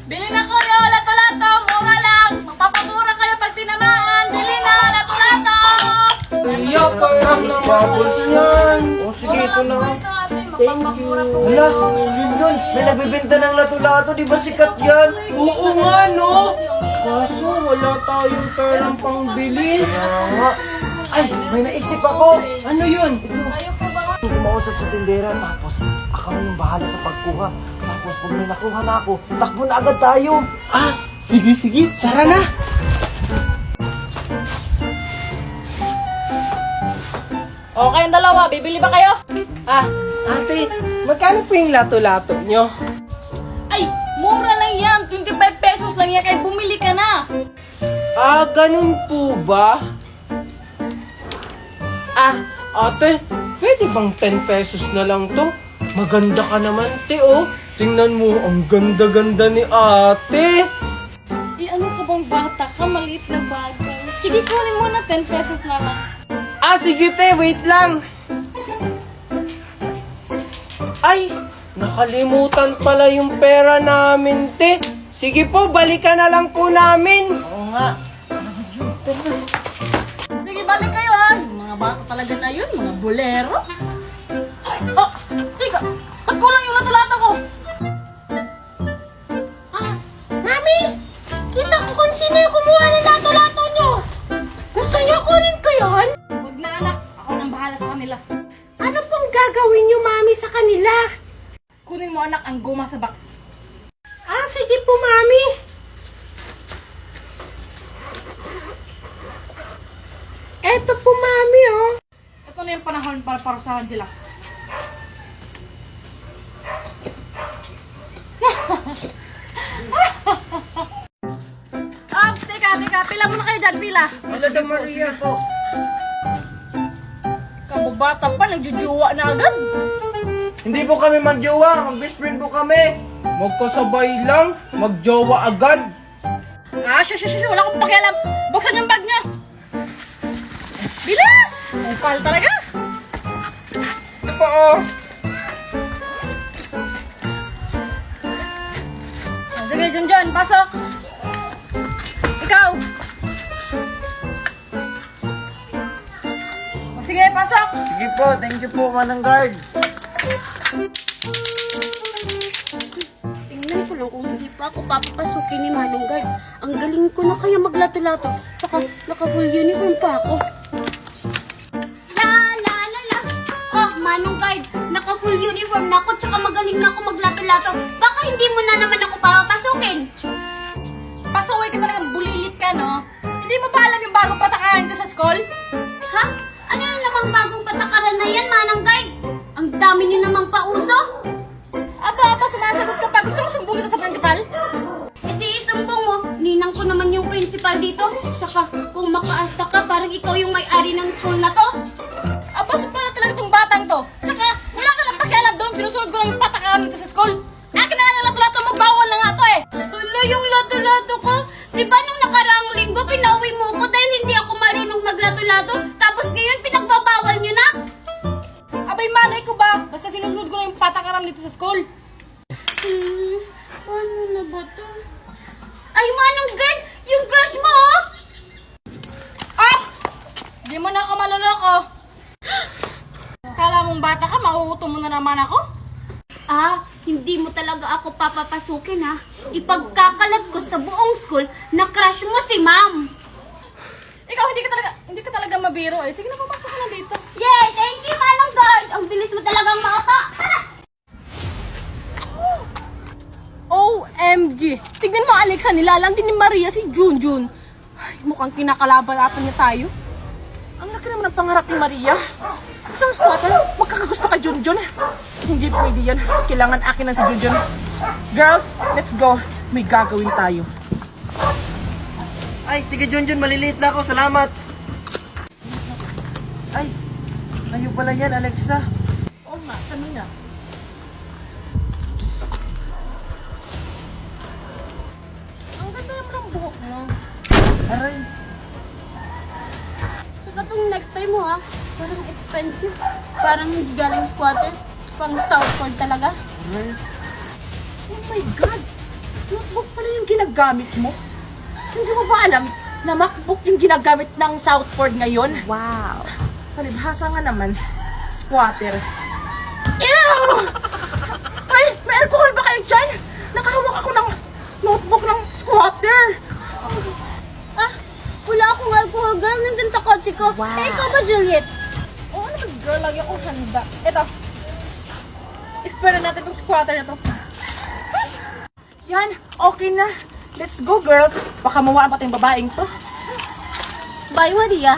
Bili na kayo, lato-lato, mura lang. Magpapamura kayo pag tinamaan. Bili na, lato-lato. Iya, parang ng bubbles yan. O sige, ito na. Thank you. Hala, yun. May nagbibenta ng lato-lato. Di ba sikat yan? Oo nga, no? Kaso, wala tayong perang pangbili. Kaya nga. Ay, may naisip ako. Ano yun? Ito. Kumausap sa tindera, tapos ako yung bahala sa pagkuha. Tapos kung may nakuha na ako, takbo na agad tayo. Ah, sige, sara na. O, kayong dalawa, bibili ba kayo? Ah, ate, magkano po yung lato-lato nyo? Ay, mura lang yan. 25 pesos lang yan, kaya bumili ka na. Ah, ganun po ba? Ah, ate, pwede bang 10 pesos na lang to? Maganda ka naman, te, oh. Tingnan mo, ang ganda-ganda ni ate. Ano ka bang bata ka? Maliit na bagay. Sige, kunin mo na 10 pesos na lang. Ah, sige, te, wait lang. Ay, nakalimutan pala yung pera namin, te. Sige po, balikan na lang po namin. Oo nga. Sige, balik kayo ha. Yung mga bata talaga na yun, mga bolero. Oh, tika, ba't kulang yung lato-lato ko? Mami, kita ko kung sino yung kumuha ng lato-lato nyo. Gusto nyo kunin ko yun? Huwag na anak, ako nang bahala sa kanila. Ano pong gagawin nyo, Mami, sa kanila? Kunin mo anak ang guma sa box. Ah, sige po, Mami. Eto po, Mami, oh. Ito na yung panahon para parusahan sila. Teka, pila muna kayo dyan, pila. Wala daw, Maria po. Kababata pa, nagjujuwa na agad. Hindi po kami magjowa, mag-best friend po kami. Magkasabay lang, magjowa agad. Wala akong pakialam. Buksan yung bag niya. Bilis! Upal talaga. Ito po, oh. Sige, Junjun, pasok. Ikaw. Sige, pasok. Sige po, thank you po, Manang Guard. Tingnan ko lang kung hindi pa ako papapasukin ni Manong Guard. Ang galing ko na kaya maglato-lato. Tsaka naka-full uniform pa ako. La! Oh, Manong Guard, naka-full uniform na ako tsaka magaling na ako maglato-lato. Baka hindi mo na naman ako papapasukin. Pasaway ka talagang bulilit ka, no? Hindi mo ba alam yung bagong patakaran ko sa school? Ha? Ano yung namang bagong patakaran na yan, Manong Guard? Ang dami niyo namang pauso. Aba, sumasagot ka pa. Gusto mo sumbong kita sa principal? E di isumbong mo, ninang ko naman yung principal dito. Tsaka kung makaasta ka, parang ikaw yung may-ari ng school na to. Aba, para talaga itong batang to. Tsaka, wala ka lang pakialam doon. Sinusunod ko lang yung patakaran nito sa school. Akin na nga yung lato-lato mo. Bawal na nga to eh. Hala, yung lato-lato ko. Diba nung nakaraang linggo, pinauwi mo ko dahil hindi ako marunong maglato-lato. Tapos ngayon, pinagbabawal nyo na. Abay, malay ko ba? Basta sinusunod ko lang yung patakaran dito sa school. Ano na ba to? Ay, Manong Guard, yung crush mo, oh! Ops! Di mo na ako maluloko. Kala mong bata ka, mahuhuto mo na naman ako? Ah, hindi mo talaga ako papapasukin, ha? Ipagkakalat ko sa buong school na crush mo si Ma'am. Ikaw, hindi ka talaga mabiro eh. Sige na, pumasok ka na dito. Yay! Thank you, Manong Guard! Ang bilis mo talagang mauto! OMG! Tignan mo, Alexa, nilalang din ni Maria si Junjun. Ay, mukhang kinakalaban ata niya tayo. Ang laki naman ng pangarap ni Maria. Isang squatter, magkakagusto kay Junjun. Hindi pwede yan. Kailangan akin na si Junjun. Girls, let's go. May gagawin tayo. Ay, sige, Junjun, maliliit na ako. Salamat. Ay, kayo pala yan, Alexa. Oo nga, kami nga. Ang ganda naman ng buhok mo. Aray. Saka itong necktie mo, ha? Parang expensive. Parang hindi galing squatter. Pang Southport talaga. Aray. Oh my God! Notebook pa gamit mo? Hindi mo ba alam na MacBook yung ginagamit ng Southport ngayon? Wow! Palibhasa nga naman, squatter. Ew! Ay, may alcohol ba kayo dyan? Nakahawak ako ng notebook ng squatter. Ah, wala akong alcohol, girl. Nandun sa kotse ko. Wow. Eh, ikaw ba, Juliet? Oo naman, girl. Lagi akong handa. Ito. Espera natin itong squatter na to. Yan, okay na. Let's go, girls. Baka mawaan pa tayong babaeng to. Bye, Maria.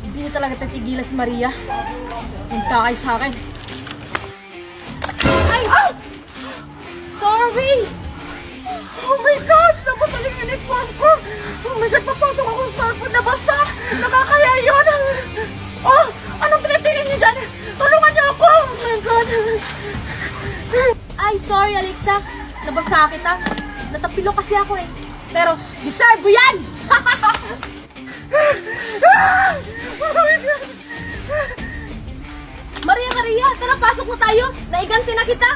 Hindi na talaga titigilan si Maria. Nagkakay sa akin. Ay! Ay! Sorry! Oh my God! Nabasa yung uniform ko! Oh my God! Papasok ako sa sarpod na basa! Nakakaya yun! Oh! Anong tinitingin niyo dyan? Tulungan niyo ako! Oh my God! Ay, sorry Alexa. Nabasa kita. Natapilo kasi ako eh. Pero, deserve mo yan! Oh my God! Maria, tara pasok na tayo. Naiganti na kita.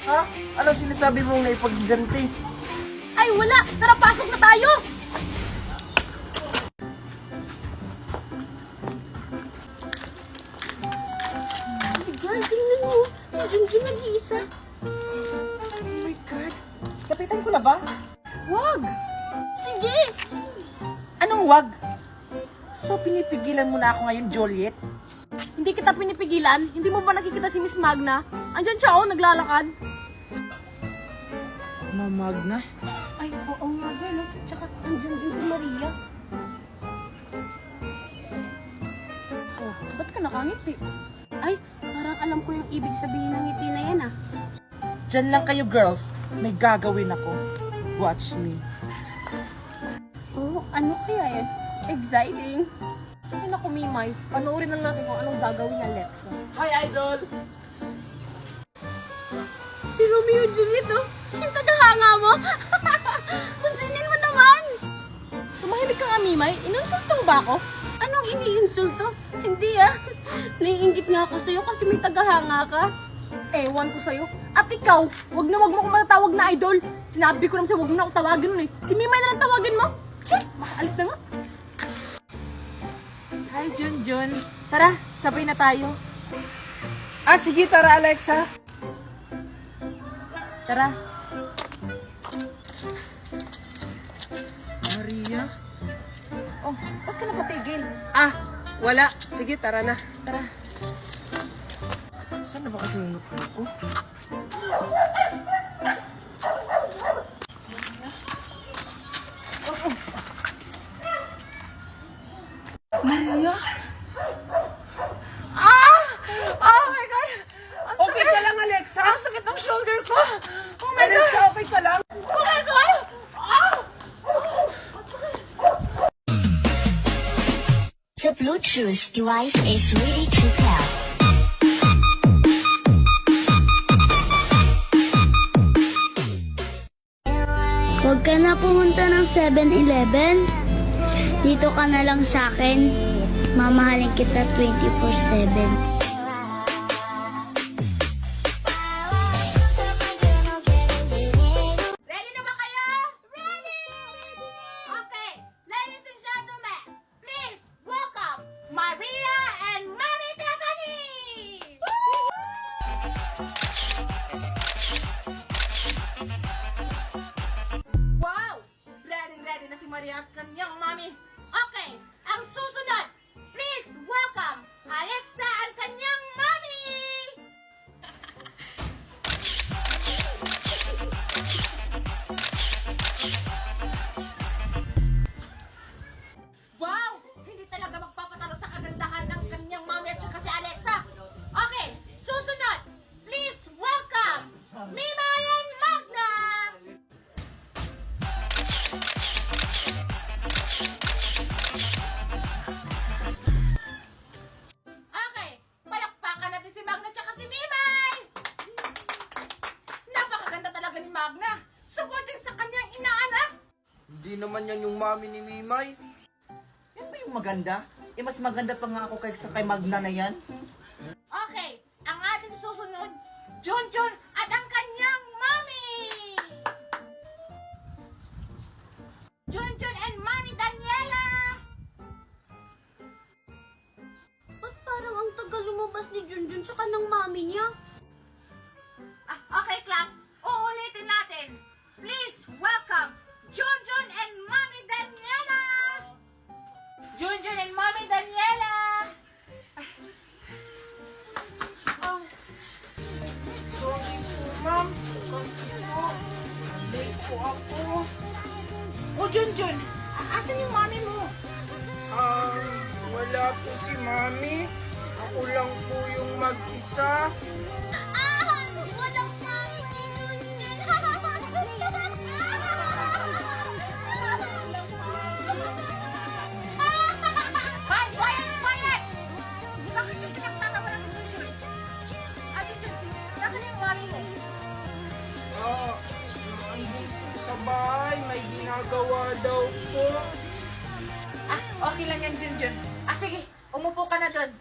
Ha? Anong sinasabi mong naipagganti? Ay, wala. Tara pasok na tayo. Girl, tingnan mo. Si Junjun nag-iisa. Oh my God! Kapitan ko na ba? Wag. Sige! Anong wag? So, pinipigilan mo na ako ngayon, Juliet? Hindi kita pinipigilan. Hindi mo ba nakikita si Miss Magna? Andyan siya, oh, naglalakad. Magna? Ay, oo nga, girl. Oh. Tsaka, andyan din si Maria. Oh, ba't ka nakangiti? Ay, parang alam ko yung ibig sabihin ng ngiti na yan, ah. Diyan lang kayo, girls. May gagawin ako. Watch me. Oh, ano kaya yan? Exciting. Ay, naku, Mimay. Panoorin na natin kung anong gagawin ni Alexa. Hi, Idol! Si Romeo and Juliet, oh. Yung tagahanga mo. Pansinin mo naman. Tumahimik ka nga, Mimay. Inunsulto mo ba ako? Anong iniinsulto? Hindi, ah. Naiingit nga ako sa'yo kasi may tagahanga ka. Ewan ko sa'yo. At ikaw, wag na wag mo akong matatawag na idol. Sinabi ko naman sa'yo, wag mo na akong tawagin nun eh. Si Mimay na lang tawagin mo. Che, makaalis na nga. Hi, Junjun. Tara, sabay na tayo. Ah, sige, tara Alexa. Tara. Maria? Oh, ba't ka napatigil? Ah, wala. Sige, tara na. Tara. Saan na ba kasi yung notebook ko? Maria? Ah! Oh my God! Ang Okay ka lang, Alexa? Ang sakit ng shoulder ko! Oh my God! Alexa, okay ka lang? Oh my God! Ah! The Bluetooth device is ready to pair. Huwag ka na pumunta ng 7-Eleven. Dito ka na lang sa akin. Mamahalin kita 24/7. Ready na ba kayo? Ready! Okay, ladies and gentlemen, please welcome Maria and Mommy Tiffany! Wow! Ready na si Maria at kanyang mami. Okay, ang susunod, please welcome Alexa at kanyang mami! Wow! Hindi talaga magpapatalo sa kagandahan ng kanyang mami at saka si Alexa. Okay, susunod, please welcome Mima and Magna! Okay, palakpakan natin si Magna at saka si Mimay! Napakaganda talaga ni Magna. Supporting sa kanyang inaanak. Hindi naman yan yung mami ni Mimay. Yan ba yung maganda? Eh, mas maganda pa nga ako kay Magna na yan. Okay, ang ating susunod, Junjun at ang kanyang mami! po ako. O, Junjun, asan yung mami mo? Wala po si Mami. Ako lang po yung mag-isa. Walang mami si Junjun. Hoy, quiet, quiet! Bakit yung pinagtatawa ng Junjun? Ano, Junjun, asan yung mami mo? Nandito sa bahay, may ginagawa daw po. Okay lang yan, Junjun. Sige, umupo ka na doon.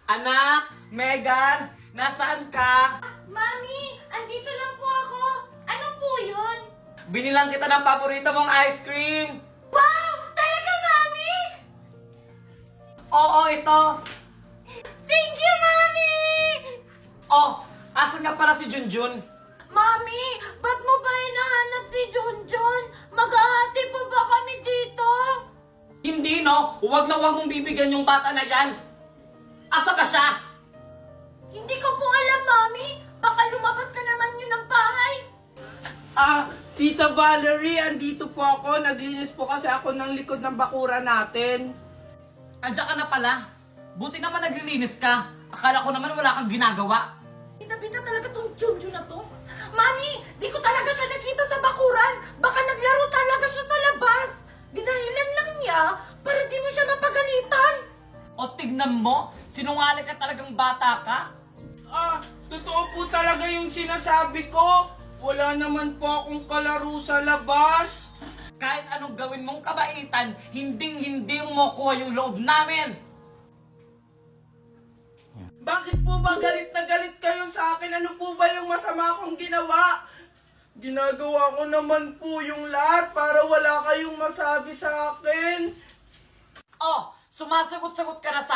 Anak, Megan, nasaan ka? Mami, andito lang po ako. Ano po yun? Binilang kita ng paborito mong ice cream. Wow! Talaga, Mami? Oo, ito. Thank you, Mami! Oh, asan nga pala si Junjun? Mami, ba't mo ba hinahanap si Junjun? Maghahati pa ba kami dito? Hindi, no? Huwag na huwag mong bibigyan yung bata na yan. Asa ka siya? Hindi ko po alam, Mami. Baka lumabas na naman yun ng bahay. Tita Valerie, andito po ako. Naglinis po kasi ako ng likod ng bakura natin. Andiyan ka na pala. Buti naman naglilinis ka. Akala ko naman wala kang ginagawa. Bita-bita talaga tong Junjun na to. Mami, di ko talaga siya nakita sa bakuran. Baka naglaro talaga siya sa labas. Dinahilan lang niya para di mo siya mapagalitan. O tignan mo, sinungaling ka talagang bata ka. Totoo po talaga yung sinasabi ko. Wala naman po akong kalaro sa labas. Kahit anong gawin mong kabaitan, hindi mo kuha yung loob namin. Bakit po ba galit na galit kayo sa akin? Ano po ba yung masama kong ginawa? Ginagawa ko naman po yung lahat para wala kayong masabi sa akin. Oh, sumasagot-sagot ka na sa